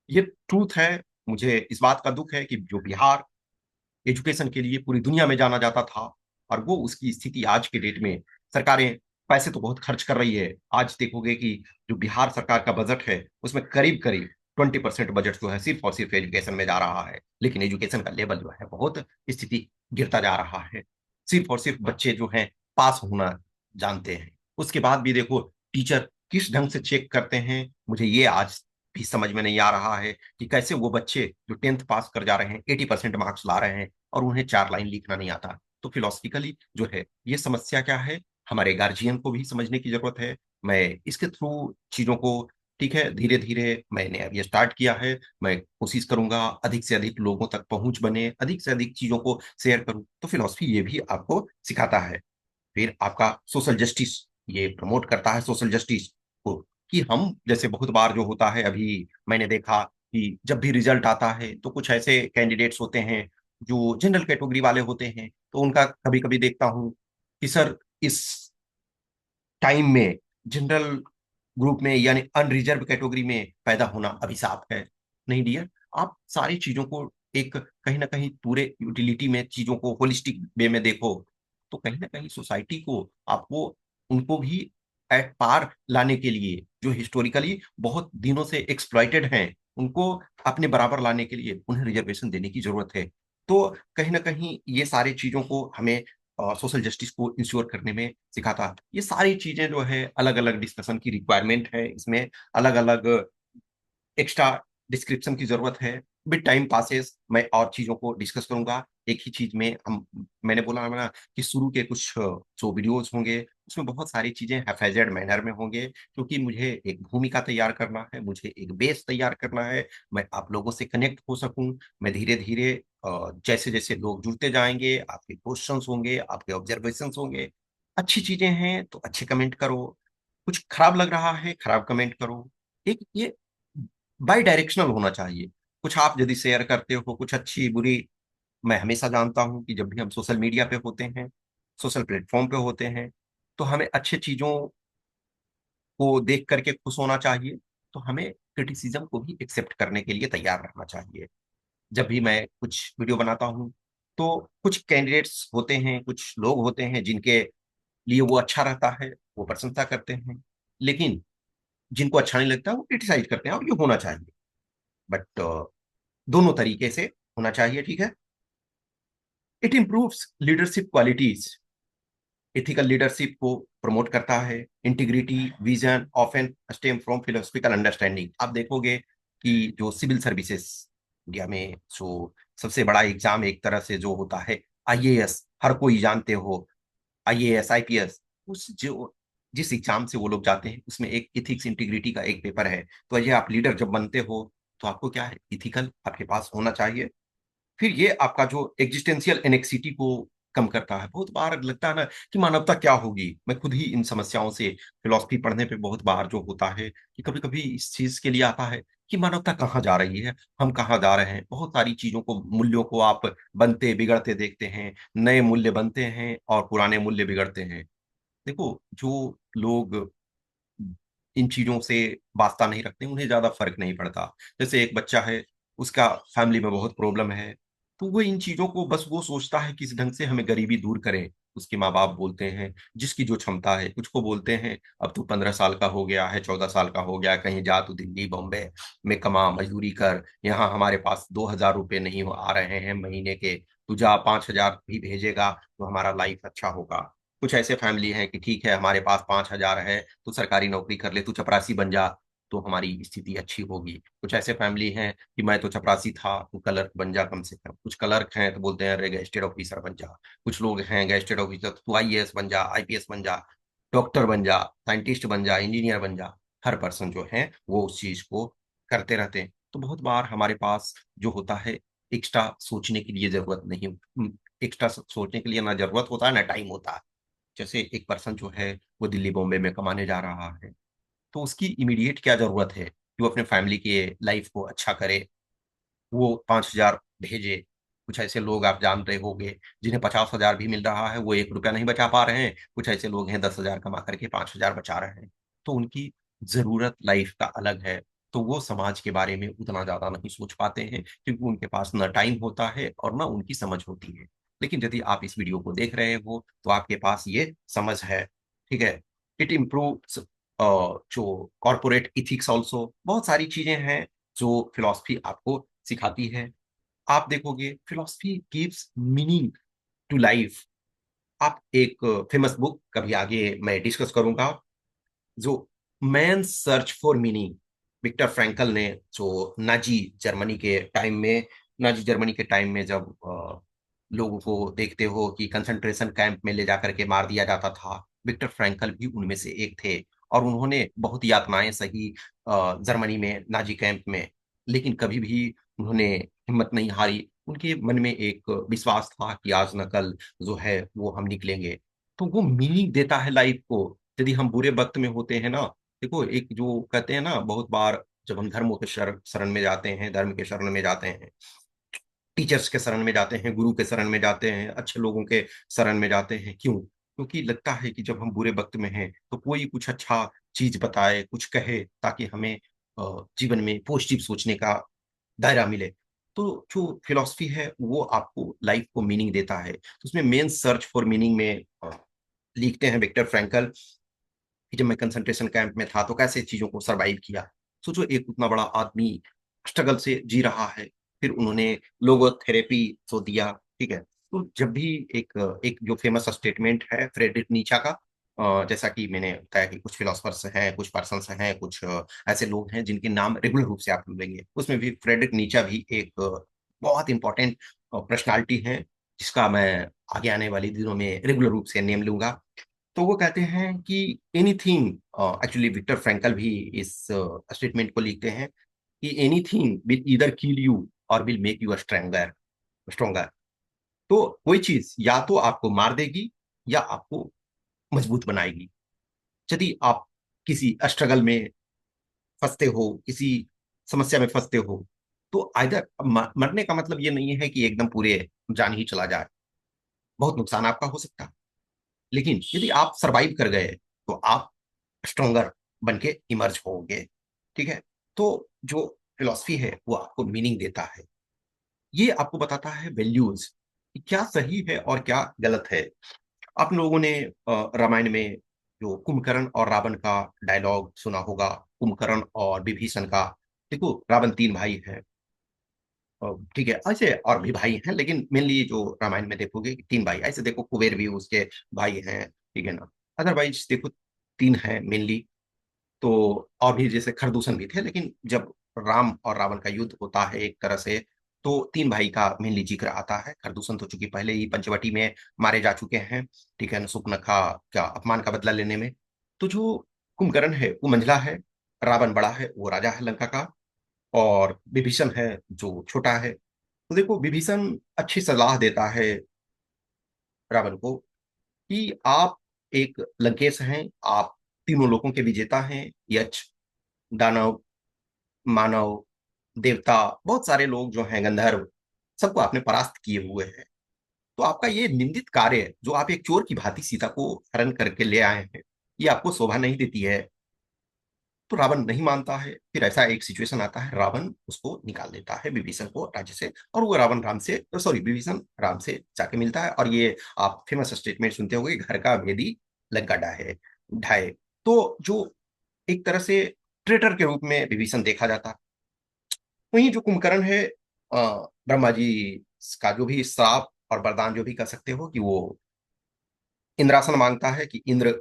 ये ट्रूथ है। मुझे इस बात का दुख है कि जो बिहार एजुकेशन के लिए पूरी दुनिया में जाना जाता था और वो उसकी स्थिति आज के डेट में, सरकारें पैसे तो बहुत खर्च कर रही है। आज देखोगे कि जो बिहार सरकार का बजट है उसमें करीब करीब 20% बजट जो है सिर्फ और सिर्फ एजुकेशन में जा रहा है। लेकिन एजुकेशन का लेवल जो है बहुत स्थिति गिरता जा रहा है। सिर्फ और सिर्फ बच्चे जो हैं पास होना जानते हैं। उसके बाद भी देखो टीचर किस ढंग से चेक करते हैं, मुझे ये आज भी समझ में नहीं आ रहा है कि कैसे वो बच्चे जो 10th पास कर जा रहे हैं, 80% मार्क्स ला रहे हैं और उन्हें 4 लाइन लिखना नहीं आता। तो फिलोसफिकली जो है ये समस्या क्या है, हमारे गार्जियन को भी समझने की जरूरत है। मैं इसके थ्रू चीजों को, ठीक है, धीरे धीरे मैंने अब ये स्टार्ट किया है। मैं कोशिश करूंगा अधिक से अधिक लोगों तक पहुंच बने, अधिक से अधिक चीजों को शेयर करूं। तो फिलोसफी ये भी आपको सिखाता है। फिर आपका सोशल जस्टिस, ये प्रमोट करता है सोशल जस्टिस को, कि हम जैसे बहुत बार जो होता है, अभी मैंने देखा कि जब भी रिजल्ट आता है तो कुछ ऐसे कैंडिडेट्स होते हैं जो जनरल कैटेगरी वाले होते हैं, तो उनका कभी कभी देखता हूँ कि सर इस टाइम में जनरल ग्रुप में यानी अनरिजर्व कैटेगरी में पैदा होना अभिशाप है। नहीं डियर, आप सारी चीजों को एक कहीं ना कहीं पूरे यूटिलिटी में चीजों को होलिस्टिक वे में देखो, तो कहीं ना कहीं सोसाइटी को आपको उनको भी एट पार लाने के लिए, जो हिस्टोरिकली बहुत दिनों से एक्सप्लॉइटेड हैं, उनको अपने बराबर लाने के लिए उन्हें रिजर्वेशन देने की जरूरत है। तो कहीं ना कहीं ये सारी चीजों को हमें सोशल जस्टिस को इंश्योर करने में सिखाता। ये सारी चीजें जो है अलग अलग डिस्कशन की रिक्वायरमेंट है, इसमें अलग अलग एक्स्ट्रा डिस्क्रिप्शन की जरूरत है। विद टाइम पासेस मैं और चीजों को डिस्कस करूंगा। एक ही चीज में हम, मैंने बोला ना कि शुरू के कुछ जो वीडियोस होंगे उसमें बहुत सारी चीजें हैफेजेड मैनर में होंगे, क्योंकि मुझे एक भूमिका तैयार करना है, मुझे एक बेस तैयार करना है, मैं आप लोगों से कनेक्ट हो सकूं। मैं धीरे धीरे जैसे जैसे लोग जुड़ते जाएंगे, आपके क्वेश्चंस होंगे, आपके ऑब्जर्वेशंस होंगे। अच्छी चीजें हैं तो अच्छे कमेंट करो, कुछ खराब लग रहा है खराब कमेंट करो। एक ये बाई डायरेक्शनल होना चाहिए। कुछ आप यदि शेयर करते हो, कुछ अच्छी बुरी। मैं हमेशा जानता हूं कि जब भी हम सोशल मीडिया पे होते हैं, सोशल प्लेटफॉर्म पे होते हैं, तो हमें अच्छी चीजों को देख करके खुश होना चाहिए। तो हमें क्रिटिसिज्म को भी एक्सेप्ट करने के लिए तैयार रहना चाहिए। जब भी मैं कुछ वीडियो बनाता हूं, तो कुछ कैंडिडेट्स होते हैं, कुछ लोग होते हैं जिनके लिए वो अच्छा रहता है, वो प्रशंसा करते हैं। लेकिन जिनको अच्छा नहीं लगता वो क्रिटिसाइज करते हैं, और ये होना चाहिए। बट दोनों तरीके से होना चाहिए, ठीक है। It improves leadership qualities. Ethical leadership को प्रमोट करता है। Integrity vision often stem from philosophical understanding. आप देखोगे कि जो सिविल सर्विसेज इंडिया में जो सबसे बड़ा एग्जाम एक तरह से जो होता है, आईएएस, हर कोई जानते हो, आईएएस आईपीएस, उस जो जिस एग्जाम से वो लोग जाते हैं उसमें एक इथिक्स इंटीग्रिटी का एक पेपर है। तो ये आप लीडर जब बनते हो तो आपको क्या है, इथिकल आपके पास होना चाहिए। फिर ये आपका जो एग्जिस्टेंशियल एनेक्सिटी को कम करता है। बहुत बार लगता है ना कि मानवता क्या होगी। मैं खुद ही इन समस्याओं से फिलॉसफी पढ़ने पे बहुत बार जो होता है कि कभी कभी इस चीज के लिए आता है कि मानवता कहाँ जा रही है, हम कहाँ जा रहे हैं। बहुत सारी चीजों को, मूल्यों को आप बनते बिगड़ते देखते हैं। नए मूल्य बनते हैं और पुराने मूल्य बिगड़ते हैं। देखो, जो लोग इन चीजों से वास्ता नहीं रखते उन्हें ज्यादा फर्क नहीं पड़ता। जैसे एक बच्चा है, उसका फैमिली में बहुत प्रॉब्लम है, तो वो इन चीजों को बस वो सोचता है किस ढंग से हमें गरीबी दूर करें। उसके माँ बाप बोलते हैं जिसकी जो क्षमता है, कुछ को बोलते हैं अब तू 15 साल का हो गया है, 14 साल का हो गया, कहीं जा तू दिल्ली बॉम्बे में कमा, मजदूरी कर, यहाँ हमारे पास 2,000 रुपये नहीं आ रहे हैं महीने के, तू जा 5,000 भी भेजेगा तो हमारा लाइफ अच्छा होगा। कुछ ऐसे फैमिली हैं कि ठीक है हमारे पास 5,000 है, तू सरकारी नौकरी कर ले, तू चपरासी बन जा तो हमारी स्थिति अच्छी होगी। कुछ ऐसे फैमिली हैं कि मैं तो चपरासी था, तू क्लर्क बन जा कम से कम। कुछ क्लर्क हैं तो बोलते हैं अरे गैस्टेड ऑफिसर बन जा। कुछ लोग हैं गैस्टेड ऑफिसर, तो तू आईएएस बन जा, आईपीएस बन जा, डॉक्टर बन जा, साइंटिस्ट बन जा, इंजीनियर बन जा। हर पर्सन जो है वो उस चीज को करते रहते हैं। तो बहुत बार हमारे पास जो होता है, एक्स्ट्रा सोचने के लिए जरूरत नहीं, एक्स्ट्रा सोचने के लिए ना जरूरत होता है ना टाइम होता है। जैसे एक पर्सन जो है वो दिल्ली बॉम्बे में कमाने जा रहा है, तो उसकी इमीडिएट क्या जरूरत है कि वो अपने फैमिली के लाइफ को अच्छा करे, वो 5,000 भेजे। कुछ ऐसे लोग आप जान रहे होंगे जिन्हें 50,000 भी मिल रहा है, वो 1 रुपया नहीं बचा पा रहे हैं। कुछ ऐसे लोग हैं 10,000 कमा करके 5,000 बचा रहे हैं। तो उनकी जरूरत लाइफ का अलग है। तो वो समाज के बारे में उतना ज्यादा नहीं सोच पाते हैं क्योंकि उनके पास ना टाइम होता है और ना उनकी समझ होती है। लेकिन यदि आप इस वीडियो को देख रहे हो तो आपके पास ये समझ है, ठीक है। इट इम्प्रूव्स जो कॉर्पोरेट इथिक्स ऑल्सो, बहुत सारी चीजें हैं जो फिलॉसफी आपको सिखाती है। आप देखोगे philosophy gives meaning to life. आप एक फेमस बुक कभी आगे मैं डिस्कस करूंगा, जो man search for meaning, Viktor Frankl ने, जो नाजी जर्मनी के टाइम में जब लोगों को देखते हो कि कंसंट्रेशन कैंप में ले जाकर के मार दिया जाता था, विक्टर फ्रैंकल भी उनमें से एक थे। और उन्होंने बहुत यातनाएं सही जर्मनी में नाजी कैंप में। लेकिन कभी भी उन्होंने हिम्मत नहीं हारी। उनके मन में एक विश्वास था कि आज न कल जो है वो हम निकलेंगे। तो वो मीनिंग देता है लाइफ को। यदि हम बुरे वक्त में होते हैं ना, देखो एक जो कहते हैं ना, बहुत बार जब हम धर्मों के शरण में जाते हैं, धर्म के शरण में जाते हैं, टीचर्स के शरण में जाते हैं, गुरु के शरण में जाते हैं, अच्छे लोगों के शरण में जाते हैं, क्यों? क्योंकि लगता है कि जब हम बुरे वक्त में हैं तो कोई कुछ अच्छा चीज बताए, कुछ कहे, ताकि हमें जीवन में पॉजिटिव सोचने का दायरा मिले। तो जो फिलॉसफी है वो आपको लाइफ को मीनिंग देता है। तो उसमें मेन सर्च फॉर मीनिंग में लिखते हैं विक्टर फ्रैंकल कि जब मैं कंसंट्रेशन कैंप में था तो कैसे चीजों को सरवाइव किया। सोचो एक उतना बड़ा आदमी स्ट्रगल से जी रहा है, फिर उन्होंने लोगोथेरेपी तो दिया, ठीक है। तो जब भी एक एक जो फेमस स्टेटमेंट है फ्रेडरिक नीचा का, जैसा कि मैंने बताया कि कुछ फिलोसफर्स हैं, कुछ पर्सन्स हैं, कुछ ऐसे लोग हैं जिनके नाम रेगुलर रूप से आप मिलेंगे, उसमें भी फ्रेडरिक नीचा भी एक बहुत इंपॉर्टेंट पर्सनालिटी है, जिसका मैं आगे आने वाले दिनों में रेगुलर रूप से नेम लूंगा। तो वो कहते हैं कि एनीथिंग, एक्चुअली विक्टर फ्रैंकल भी इस स्टेटमेंट को लिखते हैं कि anything will either kill you or will make you stranger stronger. तो कोई चीज या तो आपको मार देगी या आपको मजबूत बनाएगी। यदि आप किसी स्ट्रगल में फंसते हो, किसी समस्या में फंसते हो, तो आइदर मरने का मतलब ये नहीं है कि एकदम पूरे जान ही चला जाए, बहुत नुकसान आपका हो सकता है, लेकिन यदि आप सरवाइव कर गए तो आप स्ट्रोंगर बन के इमर्ज होगे। ठीक है। तो जो फिलॉसफी है वो आपको मीनिंग देता है, ये आपको बताता है वैल्यूज कि क्या सही है और क्या गलत है। आप लोगों ने रामायण में जो कुंभकर्ण और रावण का डायलॉग सुना होगा, कुंभकर्ण और विभीषण का। देखो, रावण तीन भाई हैं, ठीक है, ऐसे और भी भाई हैं, लेकिन मेनली जो रामायण में देखोगे कि तीन भाई, ऐसे देखो कुबेर भी उसके भाई हैं, ठीक है ना। अदरवाइज देखो तीन हैं मेनली। तो और भी जैसे खरदूषण भी थे, लेकिन जब राम और रावण का युद्ध होता है एक तरह से, तो तीन भाई का मेनली जिक्र आता है। खरदूषण तो चूंकि पहले ही पंचवटी में मारे जा चुके हैं, ठीक है ना, सुपनखा का अपमान का बदला लेने में। तो जो कुंभकर्ण है वो मंझला है, रावण बड़ा है, वो राजा है लंका का, और विभीषण है जो छोटा है। तो देखो, विभीषण अच्छी सलाह देता है रावण को कि आप एक लंकेश हैं, आप तीनों लोगों के विजेता हैं, यक्ष, दानव, मानव, देवता, बहुत सारे लोग जो हैं, गंधर्व, सबको आपने परास्त किए हुए हैं। तो आपका ये निंदित कार्य, जो आप एक चोर की भांति सीता को हरण करके ले आए हैं, ये आपको शोभा नहीं देती है। तो रावण नहीं मानता है। फिर ऐसा एक सिचुएशन आता है, रावण उसको निकाल देता है विभीषण को राज्य से, और वो रावण राम से, सॉरी, विभीषण राम से जाके मिलता है। और ये आप फेमस स्टेटमेंट सुनते होंगे, घर का भेदी लंका ढाए ढाए। तो जो एक तरह से ट्रेटर के रूप में विभीषण देखा जाता है। वहीं जो कुंभकर्ण है, ब्रह्मा जी का जो भी श्राप और वरदान जो भी कह सकते हो, कि वो इंद्रासन मांगता है कि इंद्र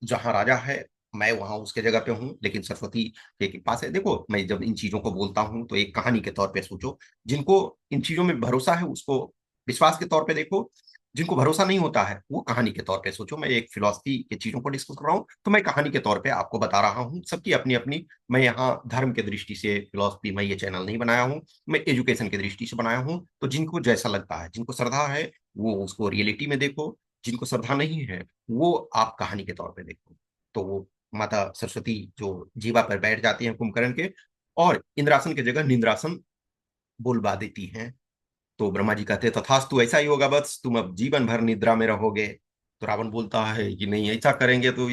जहां राजा है, मैं वहां उसके जगह पे हूँ, लेकिन सरस्वती के पास है। देखो, मैं जब इन चीजों को बोलता हूँ तो एक कहानी के तौर पे सोचो। जिनको इन चीजों में भरोसा है उसको विश्वास के तौर पे देखो, जिनको भरोसा नहीं होता है वो कहानी के तौर पे सोचो। मैं एक फिलॉसफी के चीजों को डिस्कस कर रहा हूँ, तो मैं कहानी के तौर पे आपको बता रहा हूँ। सबकी अपनी अपनी, मैं यहाँ धर्म के दृष्टि से फिलॉसफी, मैं ये चैनल नहीं बनाया हूँ, मैं एजुकेशन की दृष्टि से बनाया हूँ। तो जिनको जैसा लगता है, जिनको श्रद्धा है वो उसको रियलिटी में देखो, जिनको श्रद्धा नहीं है वो आप कहानी के तौर पे देखो। तो वो माता सरस्वती जो जीवा पर बैठ जाती हैं कुंभकर्ण के, और इंद्रासन की जगह निंद्रासन बोलबा देती हैं। तो ब्रह्मा जी कहते हैं, तथास्तु, ऐसा ही होगा, बस तुम अब जीवन भर निद्रा में रहोगे। तो रावण बोलता है कि नहीं, ऐसा करेंगे तो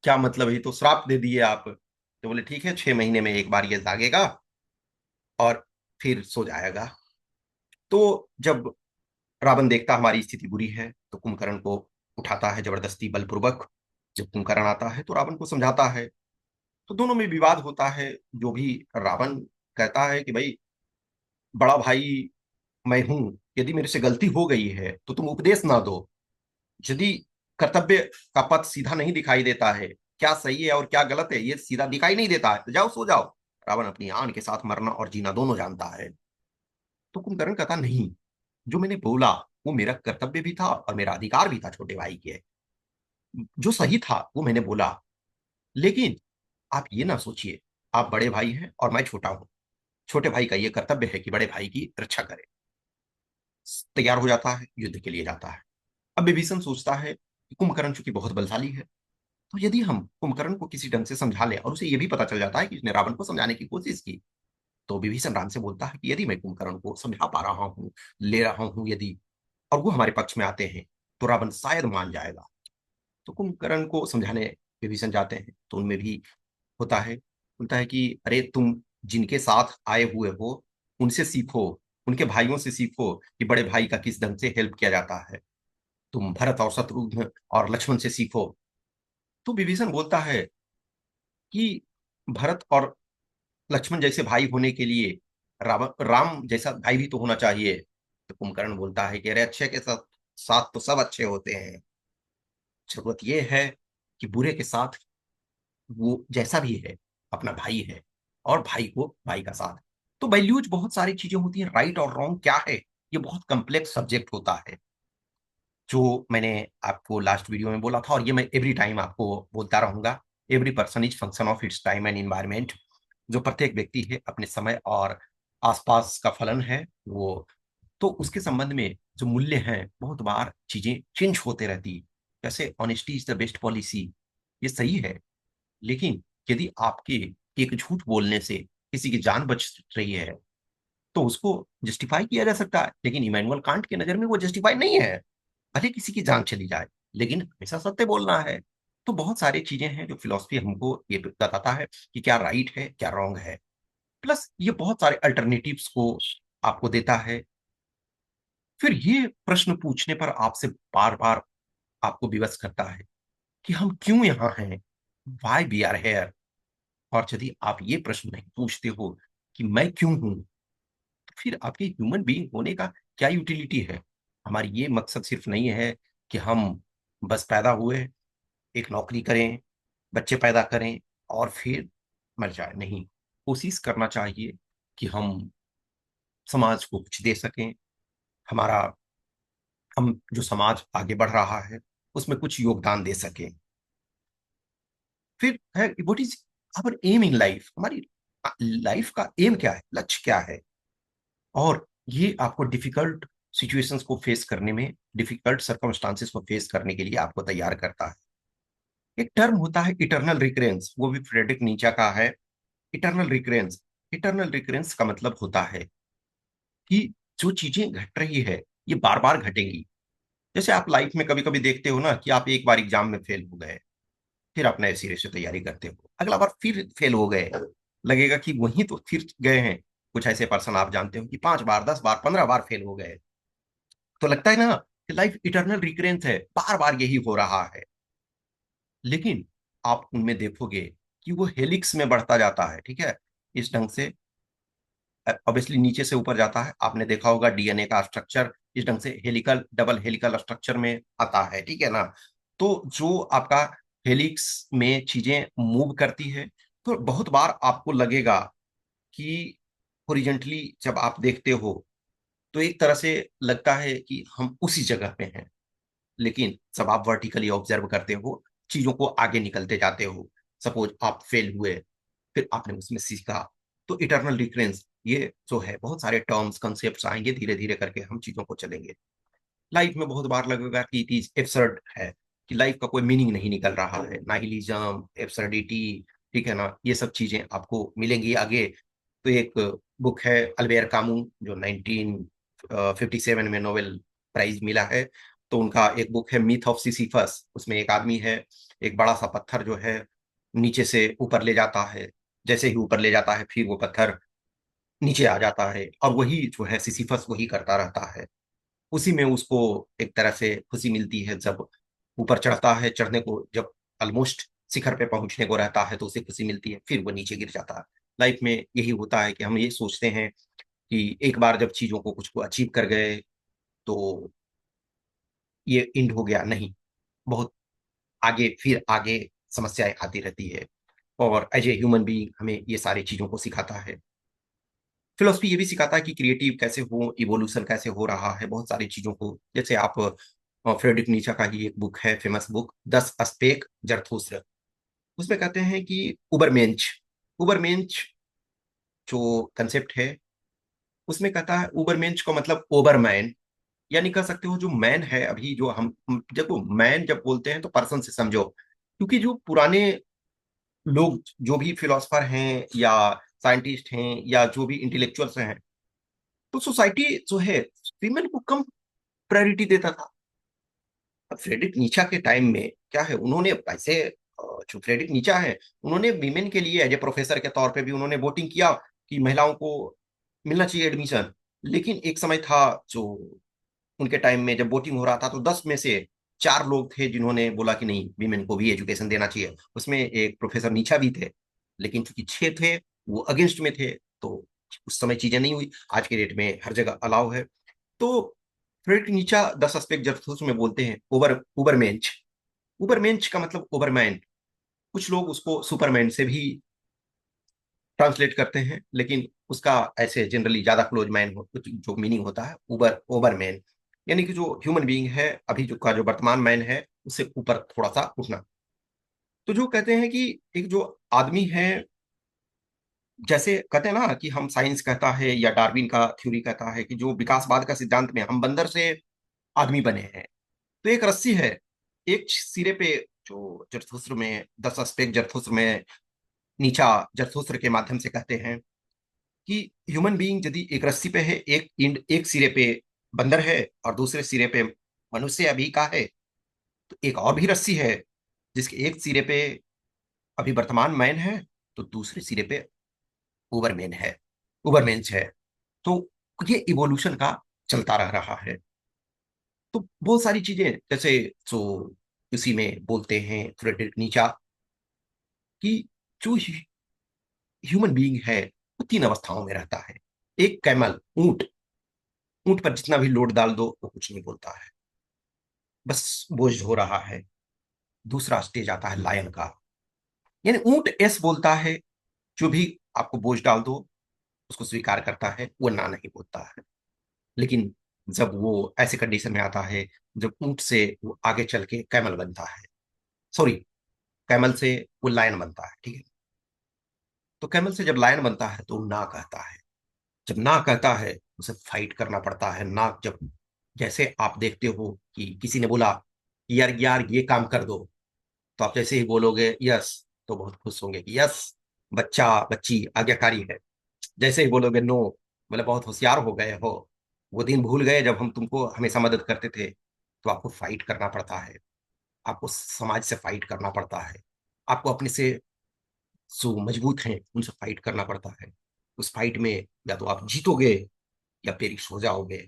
क्या मतलब है, ये तो श्राप दे दिए आप। तो बोले ठीक है, 6 महीने में एक बार ये जागेगा और फिर सो जाएगा। तो जब रावण देखता हमारी स्थिति बुरी है, तो कुंभकर्ण को उठाता है जबरदस्ती बलपूर्वक। जब कुंभकर्ण आता है तो रावण को समझाता है, तो दोनों में विवाद होता है। जो भी रावण कहता है कि भाई, बड़ा भाई मैं हूं, यदि मेरे से गलती हो गई है तो तुम उपदेश ना दो। यदि कर्तव्य का पथ सीधा नहीं दिखाई देता है, क्या सही है और क्या गलत है ये सीधा दिखाई नहीं देता है, तो जाओ सो जाओ। रावण अपनी आन के साथ मरना और जीना दोनों जानता है। तो कुंभकर्ण कहता नहीं, जो मैंने बोला वो मेरा कर्तव्य भी था और मेरा अधिकार भी था छोटे भाई के, जो सही था वो मैंने बोला। लेकिन आप ये ना सोचिए, आप बड़े भाई हैं और मैं छोटा हूं। छोटे भाई का ये कर्तव्य है कि बड़े भाई की रक्षा करे। तैयार हो जाता है, युद्ध के लिए जाता है। अब विभीषण सोचता है कि कुंभकर्ण चूंकि बहुत बलशाली है, तो यदि हम कुंभकर्ण को किसी ढंग से समझा लें, और उसे यह भी पता चल जाता है कि उसने रावण को समझाने की कोशिश की, तो विभीषण राम से बोलता है कि यदि मैं कुंभकर्ण को समझा पा रहा हूँ, ले रहा हूँ यदि, और वो हमारे पक्ष में आते हैं, तो रावण शायद मान जाएगा। तो कुंभकर्ण को समझाने विभीषण जाते हैं, तो उनमें भी होता है, बोलता है कि अरे, तुम जिनके साथ आए हुए हो उनसे सीखो, उनके भाइयों से सीखो कि बड़े भाई का किस ढंग से हेल्प किया जाता है। तुम भरत और शत्रुघ्न और लक्ष्मण से सीखो। तो विभीषण बोलता है कि भरत और लक्ष्मण जैसे भाई होने के लिए रावण राम जैसा भाई भी तो होना चाहिए। तो कुंभकर्ण बोलता है कि अरे, अच्छे के साथ साथ तो सब अच्छे होते हैं, जरूरत यह है कि बुरे के साथ वो जैसा भी है अपना भाई है, और भाई को भाई का साथ। तो वैल्यूज बहुत सारी चीजें होती हैं, राइट और रॉन्ग क्या है, ये बहुत कम्प्लेक्स सब्जेक्ट होता है। जो मैंने आपको लास्ट वीडियो में बोला था, और ये मैं एवरी टाइम आपको बोलता रहूंगा, every person is function of its time and environment. जो प्रत्येक व्यक्ति है अपने समय और आसपास का फलन है वो। तो उसके संबंध में जो मूल्य हैं, बहुत बार चीजें चेंज होते रहती। जैसे honesty is the best policy, ये सही है, लेकिन यदि आपके एक झूठ बोलने से किसी की जान बच रही है, तो उसको जस्टिफाई किया जा सकता है, लेकिन इमैनुअल कांट की नजर में वो जस्टिफाई नहीं है। भले किसी की जान चली जाए, लेकिन हमेशा सत्य बोलना है। तो बहुत सारी चीजें हैं जो फिलॉसफी हमको ये बताता है कि क्या राइट है, क्या रॉन्ग है। प्लस ये बहुत सारे अल्टरनेटिव्स को आपको देता है। फिर ये प्रश्न पूछने पर आपसे बार बार आपको विवश करता है कि हम क्यों यहाँ हैं, वाई वी आर हेयर। और यदि आप ये प्रश्न नहीं पूछते हो कि मैं क्यों हूं, तो फिर आपके ह्यूमन बीइंग होने का क्या यूटिलिटी है। हमारी ये मकसद सिर्फ नहीं है कि हम बस पैदा हुए, एक नौकरी करें, बच्चे पैदा करें और फिर मर जाए। नहीं, कोशिश करना चाहिए कि हम समाज को कुछ दे सकें। हमारा हम जो समाज आगे बढ़ रहा है उसमें कुछ योगदान दे सकें। फिर है what is our aim in life, हमारी लाइफ का एम क्या है, लक्ष्य क्या है। और ये आपको डिफिकल्ट सिचुएशंस को फेस करने में, डिफिकल्ट सर्कमस्टांसेस को फेस करने के लिए आपको तैयार करता है। एक टर्म होता है इटर्नल रिकरेंस, वो भी फ्रेडरिक नीचा का है। इटर्नल रिकरेंस, इटर्नल रिकरेंस का मतलब होता है कि जो चीजें घट रही है ये बार बार घटेंगी। जैसे आप लाइफ में कभी कभी देखते हो ना कि आप एक बार एग्जाम में फेल हो गए, फिर आप नए सिरे से तैयारी करते हो, अगला बार फिर फेल हो गए, लगेगा कि वहीं तो फिर गए हैं। कुछ ऐसे पर्सन आप जानते हो कि 5 बार, 10 बार, 15 बार फेल हो गए। तो लगता है ना कि लाइफ इटर्नल रिकरेंस है, बार बार यही हो रहा है। लेकिन आप उनमें देखोगे कि वो हेलिक्स में बढ़ता जाता है, ठीक है, इस ढंग से। ऑब्वियसली नीचे से ऊपर जाता है, आपने देखा होगा डीएनए का स्ट्रक्चर इस ढंग से हेलिकल, डबल हेलिकल स्ट्रक्चर में आता है, ठीक है ना। तो जो आपका हेलिक्स में चीजें मूव करती है, तो बहुत बार आपको लगेगा कि हॉरिजॉन्टली जब आप देखते हो तो एक तरह से लगता है कि हम उसी जगह पे हैं। लेकिन जब आप वर्टिकली ऑब्जर्व करते हो, चीजों को आगे निकलते जाते हो, सपोज आप फेल हुए, फिर आपने उसमें सीखा, तो इटर्नल रिकरेंस ये जो है, बहुत सारे टर्म्स कंसेप्ट आएंगे, धीरे धीरे करके हम चीजों को चलेंगे। लाइफ में बहुत बार लगेगा कि इट इज एब्सर्ड है, कि लाइफ का कोई मीनिंग नहीं निकल रहा है, नाइहिलिज्म, एब्सर्डिटी, ठीक है ना, ये सब चीजें आपको मिलेंगी आगे। तो एक बुक है अल्बेर कामू, जो 1957 में नोबेल प्राइज मिला है। तो उनका एक बुक है मिथ ऑफ सिसिफस, उसमें एक आदमी है, एक बड़ा सा पत्थर जो है नीचे से ऊपर ले जाता है, जैसे ही ऊपर ले जाता है फिर वो पत्थर नीचे आ जाता है, और वही जो है सिसिफस वही करता रहता है। उसी में उसको एक तरह से खुशी मिलती है जब ऊपर चढ़ता है, चढ़ने को जब ऑलमोस्ट शिखर पे पहुंचने को रहता है तो उसे खुशी मिलती है, फिर वो नीचे गिर जाता है। लाइफ में यही होता है कि हम ये सोचते हैं कि एक बार जब चीजों को कुछ को अचीव कर गए तो ये एंड हो गया, नहीं, बहुत आगे फिर आगे समस्याएं आती रहती है। और एज ए ह्यूमन बीइंग हमें ये सारी चीजों को सिखाता है। फिलोसफी ये भी सिखाता है कि क्रिएटिव कैसे हो, इवोल्यूशन कैसे हो रहा है, बहुत सारी चीजों को। जैसे आप फ्रेडरिक नीचा का ही एक बुक है, फेमस बुक, दस अस्पेक जरथुस्त्र। उसमें कहते हैं कि उबरमेंच, उबरमेंच जो कंसेप्ट है, उसमें कहता है उबरमेंच का मतलब ओबरमैन, यानी कह सकते हो जो मैन है अभी, जो हम देखो मैन जब बोलते हैं तो पर्सन से समझो, क्योंकि जो पुराने लोग, जो भी फिलोसफर हैं या साइंटिस्ट हैं या जो भी इंटेलेक्चुअल्स हैं, तो सोसाइटी जो है फीमेल को कम प्रायोरिटी देता था। अब फ्रेडरिक नीचा के टाइम में क्या है, उन्होंने ऐसे जो फ्रेडरिक नीचा है, उन्होंने वीमेन के लिए एज ए प्रोफेसर के तौर पे भी उन्होंने वोटिंग किया कि महिलाओं को मिलना चाहिए एडमिशन। लेकिन एक समय था जो उनके टाइम में जब वोटिंग हो रहा था तो 10 में से 4 लोग थे जिन्होंने बोला कि नहीं, वीमेन को भी एजुकेशन देना चाहिए। उसमें एक प्रोफेसर नीचा भी थे, लेकिन चूंकि 6 थे वो अगेंस्ट में थे, तो उस समय चीजें नहीं हुई। आज के डेट में हर जगह अलाउ है। तो फ्रेडरिक नीचा 10 एस्पेक्ट जरथुस्त्र में बोलते हैं उबरमेंच, उबरमेंच का मतलब ओवरमैन। कुछ लोग उसको सुपरमैन से भी ट्रांसलेट करते हैं, लेकिन उसका ऐसे जनरली ज्यादा क्लोज मैन हो, कुछ जो मीनिंग होता है ओवरमैन, यानी कि जो ह्यूमन बीइंग है अभी जो का जो वर्तमान मैन है उससे ऊपर थोड़ा सा उठना। तो जो कहते हैं कि एक जो आदमी है, जैसे कहते हैं ना कि हम साइंस कहता है या डार्विन का थ्योरी कहता है कि जो विकासवाद का सिद्धांत में हम बंदर से आदमी बने हैं। तो एक रस्सी है, एक सिरे पे जो जरथुस्त्र में 10 एस्पेक्ट जरथुस्त्र में नीचा जरथुस्त्र के माध्यम से कहते हैं कि ह्यूमन बीइंग यदि एक रस्सी पे है, एक सिरे पे बंदर है और दूसरे सिरे पे मनुष्य अभी का है, तो एक और भी रस्सी है जिसके एक सिरे पे अभी वर्तमान मैन है, तो दूसरे सिरे पे उबरमैन है, उबरमेंस है। तो ये इवोल्यूशन का चलता रह रहा है। तो बहुत सारी चीजें जैसे, जो इसी में बोलते हैं फ्रेडरिक नीचा, कि जो ह्यूमन बीइंग है वो तीन अवस्थाओं में रहता है। एक कैमल, ऊंट, ऊंट पर जितना भी लोड डाल दो वो कुछ नहीं बोलता है, बस बोझ हो रहा है। दूसरा स्टेज आता है लायन का, यानी ऊंट एस बोलता है, जो भी आपको बोझ डाल दो उसको स्वीकार करता है, वो ना नहीं बोलता है। लेकिन जब वो ऐसे कंडीशन में आता है जब ऊंट से वो आगे चल के कैमल बनता है, सॉरी, कैमल से वो लायन बनता है, ठीक है। तो कैमल से जब लायन बनता है तो वो ना कहता है। जब ना कहता है उसे फाइट करना पड़ता है। ना, जब जैसे आप देखते हो कि किसी ने बोला यार यार ये काम कर दो, तो आप जैसे ही बोलोगे यस, तो बहुत खुश होंगे कि यस, बच्चा बच्ची आज्ञाकारी है। जैसे ही बोलोगे नो, मतलब बहुत होशियार हो गए हो, वो दिन भूल गए जब हम तुमको हमेशा मदद करते थे। तो आपको फाइट करना पड़ता है, आपको समाज से फाइट करना पड़ता है, आपको अपने से जो मजबूत हैं उनसे फाइट करना पड़ता है। उस फाइट में या तो आप जीतोगे या पेरिश हो जाओगे।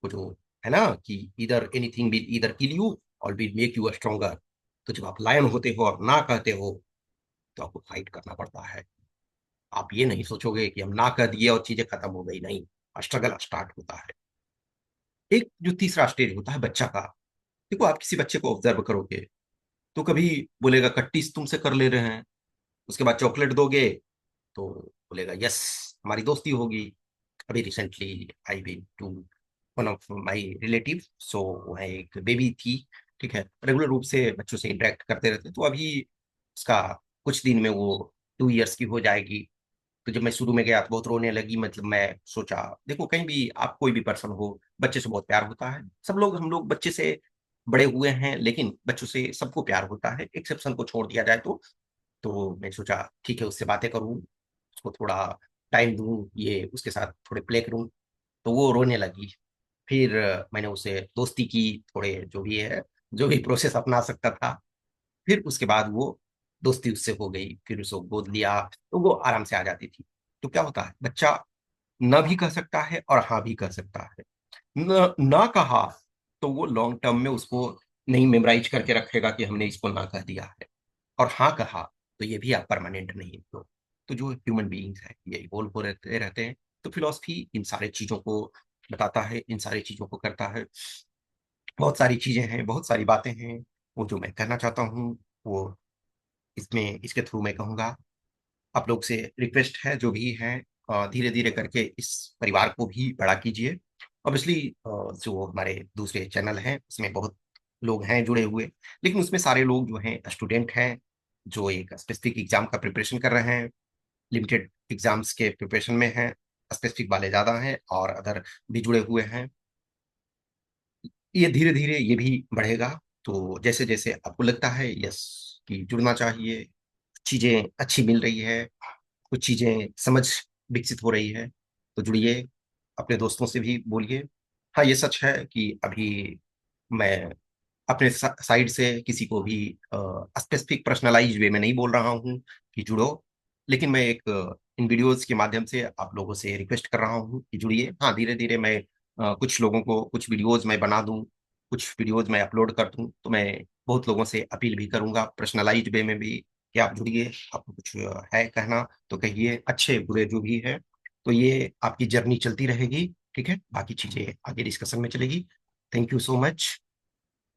वो जो है ना कि इधर anything will either kill you or will make you stronger. तो जब आप लायन होते हो और ना कहते हो तो आपको फाइट करना पड़ता है। आप ये नहीं सोचोगे कि हम ना कह दिए और चीजें खत्म हो गई, नहीं, स्ट्रगल स्टार्ट होता है। एक जो तीसरा स्टेज होता है बच्चा का, देखो आप किसी बच्चे को ऑब्जर्व करोगे तो कभी बोलेगा कट्टीस तुमसे कर ले रहे हैं, उसके बाद चॉकलेट दोगे तो बोलेगा यस, हमारी दोस्ती होगी। अभी recently I been to one of my relative, so वह एक बेबी थी, ठीक है, रेगुलर रूप से बच्चों से इंटरेक्ट करते रहते, तो अभी उसका कुछ दिन में वो 2 इयर्स की हो जाएगी। तो जब मैं शुरू में गया तो बहुत रोने लगी। मतलब मैं सोचा, देखो कहीं भी आप कोई भी पर्सन हो, बच्चे से बहुत प्यार होता है, सब लोग हम लोग बच्चे से बड़े हुए हैं, लेकिन बच्चों से सबको प्यार होता है, एक्सेप्शन को छोड़ दिया जाए तो मैं सोचा ठीक है उससे बातें करूं, उसको थोड़ा टाइम दूं, ये उसके साथ थोड़े प्ले करूं। तो वो रोने लगी। फिर मैंने उसे दोस्ती की, थोड़े जो भी है, जो भी प्रोसेस अपना सकता था। फिर उसके बाद वो दोस्ती उससे हो गई, फिर उसको गोद लिया तो वो आराम से आ जाती थी। तो क्या होता है, बच्चा न भी कह सकता है और हाँ भी कह सकता है। न ना कहा तो वो लॉन्ग टर्म में उसको नहीं मेमोराइज करके रखेगा कि हमने इसको ना कह दिया है, और हाँ कहा तो ये भी आप परमानेंट नहीं हो। तो जो ह्यूमन बीइंग्स है ये इवोल्व हो रहते रहते हैं। तो फिलॉसफी इन सारे चीजों को बताता है, इन सारी चीजों को करता है। बहुत सारी चीजें हैं, बहुत सारी बातें हैं, वो जो मैं कहना चाहता हूँ वो इसमें इसके थ्रू मैं कहूँगा। आप लोग से रिक्वेस्ट है जो भी है, धीरे धीरे करके इस परिवार को भी बड़ा कीजिए। ऑब्वियसली जो हमारे दूसरे चैनल हैं उसमें बहुत लोग हैं जुड़े हुए, लेकिन उसमें सारे लोग जो हैं स्टूडेंट हैं, जो एक स्पेसिफिक एग्जाम का प्रिपरेशन कर रहे हैं, लिमिटेड एग्जाम्स के प्रिपरेशन में हैं। स्पेसिफिक वाले ज्यादा हैं और अदर भी जुड़े हुए हैं। ये धीरे धीरे ये भी बढ़ेगा। तो जैसे जैसे आपको लगता है यस कि जुड़ना चाहिए, चीजें अच्छी मिल रही है, कुछ चीजें समझ विकसित हो रही है, तो जुड़िए, अपने दोस्तों से भी बोलिए। हाँ ये सच है कि अभी मैं अपने साइड से किसी को भी स्पेसिफिक पर्सनलाइज वे में नहीं बोल रहा हूँ कि जुड़ो, लेकिन मैं एक इन वीडियोस के माध्यम से आप लोगों से रिक्वेस्ट कर रहा हूँ कि जुड़िए। हाँ धीरे धीरे मैं कुछ लोगों को कुछ वीडियोस मैं बना दूं, कुछ वीडियोस मैं अपलोड कर दूं, तो मैं बहुत लोगों से अपील भी करूंगा पर्सनलाइज्ड वे में भी कि आप जुड़िए। आपको कुछ है कहना तो कहिए, अच्छे बुरे जो भी है। तो ये आपकी जर्नी चलती रहेगी, ठीक है, बाकी चीजें आगे डिस्कशन में चलेगी। Thank you so much.